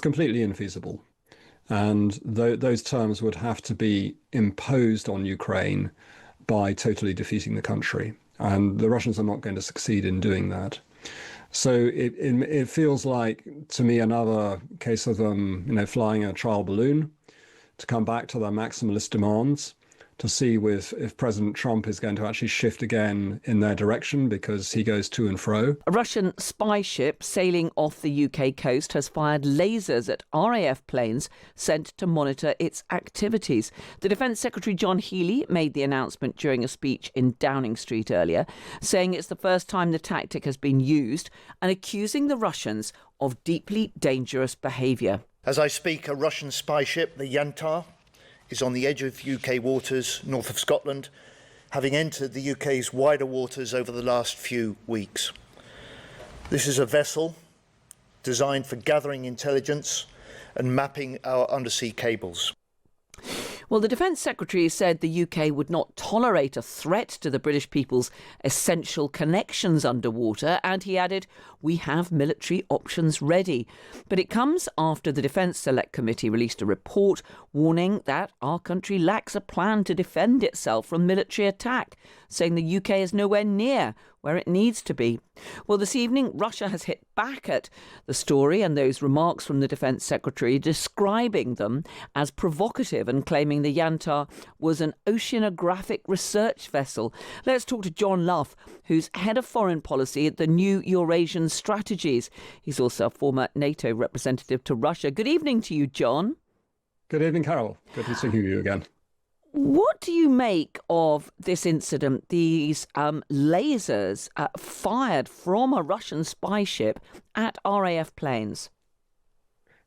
completely infeasible. And those terms would have to be imposed on Ukraine by totally defeating the country. And the Russians are not going to succeed in doing that. So it feels like, to me, another case of them, flying a trial balloon to come back to their maximalist demands, to see if President Trump is going to actually shift again in their direction, because he goes to and fro. A Russian spy ship sailing off the UK coast has fired lasers at RAF planes sent to monitor its activities. The Defence Secretary John Healey made the announcement during a speech in Downing Street earlier, saying it's the first time the tactic has been used and accusing the Russians of deeply dangerous behaviour. As I speak, a Russian spy ship, the Yantar, is on the edge of UK waters north of Scotland, having entered the UK's wider waters over the last few weeks. This is a vessel designed for gathering intelligence and mapping our undersea cables. Well, the Defence Secretary said the UK would not tolerate a threat to the British people's essential connections underwater, and he added, "We have military options ready." But it comes after the Defence Select Committee released a report warning that our country lacks a plan to defend itself from military attack, saying the UK is nowhere near where it needs to be. Well, this evening, Russia has hit back at the story and those remarks from the Defence Secretary, describing them as provocative and claiming the Yantar was an oceanographic research vessel. Let's talk to John Lough, who's head of foreign policy at the new Eurasian strategies. He's also a former NATO representative to Russia. Good evening to you, John. Good evening, Carol. Good to see you again. What do you make of this incident, these lasers fired from a Russian spy ship at RAF planes?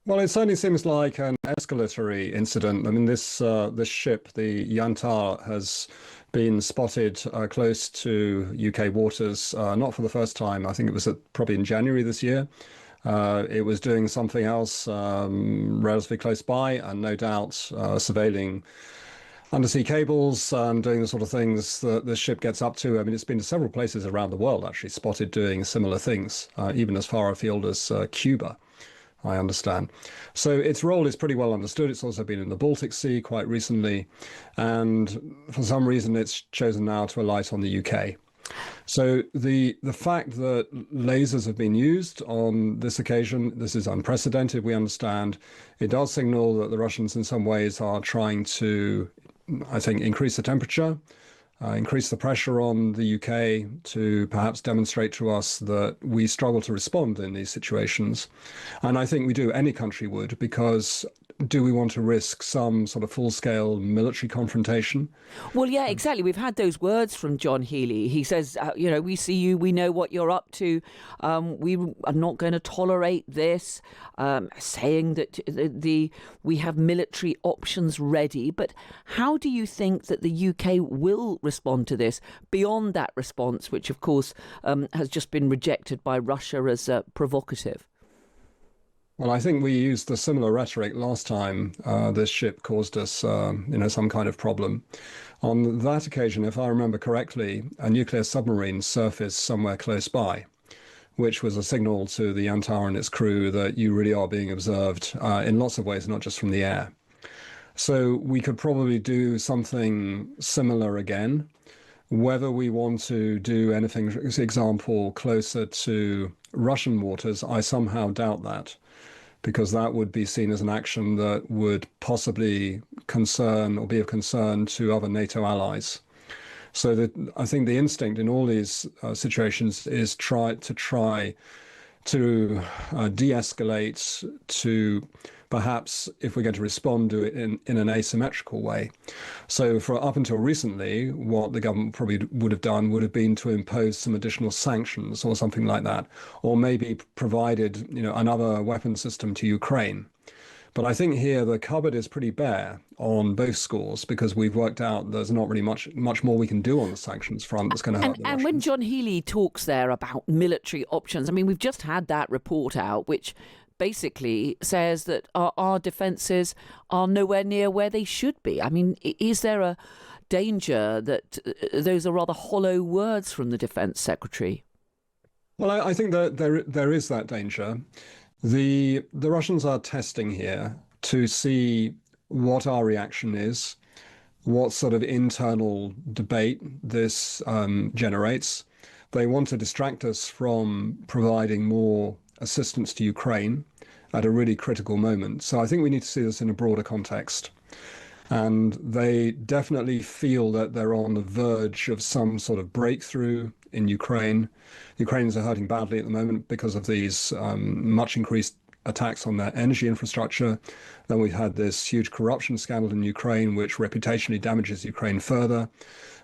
Well, it certainly seems like an escalatory incident. I mean, this ship, the Yantar, has been spotted close to UK waters, not for the first time. I think it was probably in January this year. It was doing something else relatively close by, and no doubt surveilling undersea cables and doing the sort of things that the ship gets up to. I mean, it's been to several places around the world, actually, spotted doing similar things, even as far afield as Cuba, I understand. So its role is pretty well understood. It's also been in the Baltic Sea quite recently. And for some reason, it's chosen now to alight on the UK. So the fact that lasers have been used on this occasion, this is unprecedented, we understand. It does signal that the Russians in some ways are trying to, I think, increase the temperature, increase the pressure on the UK to perhaps demonstrate to us that we struggle to respond in these situations. And I think we do, any country would, because do we want to risk some sort of full-scale military confrontation? Well, yeah, exactly. We've had those words from John Healey. He says, we see you, we know what you're up to. We are not going to tolerate this, saying that we have military options ready. But how do you think that the UK will respond to this beyond that response, which, of course, has just been rejected by Russia as provocative? Well, I think we used the similar rhetoric last time this ship caused us, some kind of problem. On that occasion, if I remember correctly, a nuclear submarine surfaced somewhere close by, which was a signal to the Yantar and its crew that you really are being observed in lots of ways, not just from the air. So we could probably do something similar again. Whether we want to do anything, for example, closer to Russian waters, I somehow doubt that, because that would be seen as an action that would possibly concern or be of concern to other NATO allies. So I think the instinct in all these situations is try to de-escalate, to perhaps, if we're going to respond, do it in an asymmetrical way. So for up until recently, what the government probably would have done would have been to impose some additional sanctions or something like that, or maybe provided another weapon system to Ukraine. But I think here the cupboard is pretty bare on both scores, because we've worked out there's not really much more we can do on the sanctions front that's going to help the Russians. And when John Healey talks there about military options, I mean, we've just had that report out, which basically says that our defences are nowhere near where they should be. I mean, is there a danger that those are rather hollow words from the Defence Secretary? Well, I think that there is that danger. The Russians are testing here to see what our reaction is, what sort of internal debate this generates. They want to distract us from providing more assistance to Ukraine at a really critical moment. So I think we need to see this in a broader context. And they definitely feel that they're on the verge of some sort of breakthrough in Ukraine. Ukrainians are hurting badly at the moment because of these much increased attacks on their energy infrastructure. Then we've had this huge corruption scandal in Ukraine, which reputationally damages Ukraine further.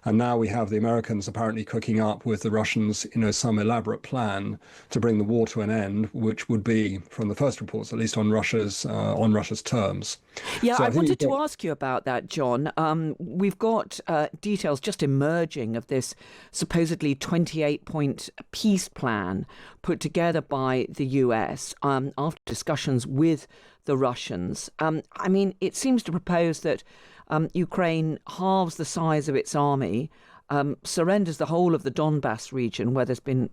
And now we have the Americans apparently cooking up with the Russians, some elaborate plan to bring the war to an end, which would be, from the first reports, at least on Russia's terms. Yeah, So I wanted to got... ask you about that, John. We've got details just emerging of this supposedly 28-point peace plan put together by the US after discussions with the Russians. I mean, it seems to propose that Ukraine halves the size of its army, surrenders the whole of the Donbass region, where there's been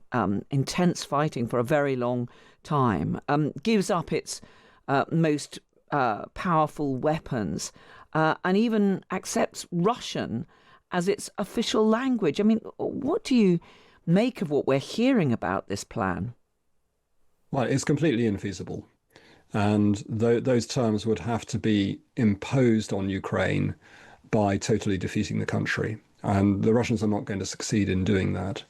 intense fighting for a very long time, gives up its most powerful weapons, and even accepts Russian as its official language. I mean, what do you make of what we're hearing about this plan? Well, it's completely infeasible. And those terms would have to be imposed on Ukraine by totally defeating the country. And the Russians are not going to succeed in doing that.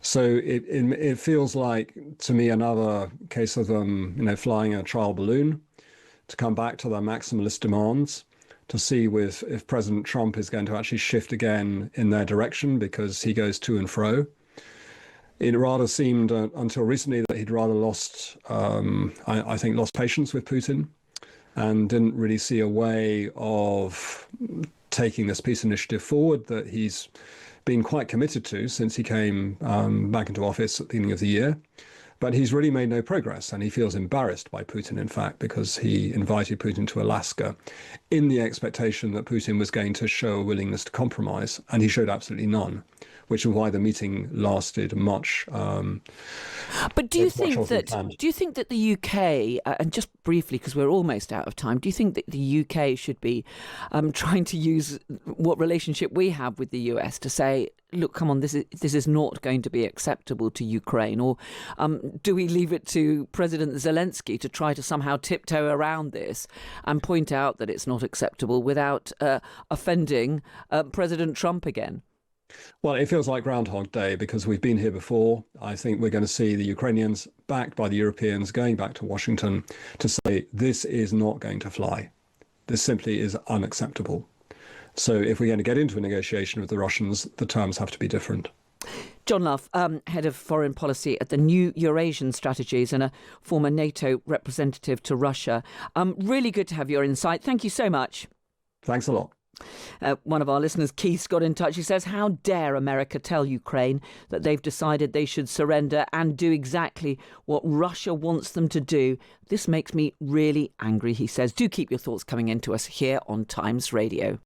So it feels like, to me, another case of them, flying a trial balloon to come back to their maximalist demands, to see if President Trump is going to actually shift again in their direction, because he goes to and fro. It rather seemed until recently that he'd rather lost patience with Putin and didn't really see a way of taking this peace initiative forward that he's been quite committed to since he came back into office at the beginning of the year. But he's really made no progress, and he feels embarrassed by Putin, in fact, because he invited Putin to Alaska in the expectation that Putin was going to show a willingness to compromise, and he showed absolutely none, which is why the meeting lasted much. But do you think that the UK, and just briefly, because we're almost out of time, do you think that the UK should be trying to use what relationship we have with the US to say, look, come on, this is not going to be acceptable to Ukraine? Or do we leave it to President Zelensky to try to somehow tiptoe around this and point out that it's not acceptable without offending President Trump again? Well, it feels like Groundhog Day, because we've been here before. I think we're going to see the Ukrainians, backed by the Europeans, going back to Washington to say this is not going to fly. This simply is unacceptable. So if we're going to get into a negotiation with the Russians, the terms have to be different. John Lough, Head of Foreign Policy at the new Eurasian Strategies and a former NATO representative to Russia. Really good to have your insight. Thank you so much. Thanks a lot. One of our listeners, Keith, got in touch. He says, how dare America tell Ukraine that they've decided they should surrender and do exactly what Russia wants them to do? This makes me really angry, he says. Do keep your thoughts coming in to us here on Times Radio.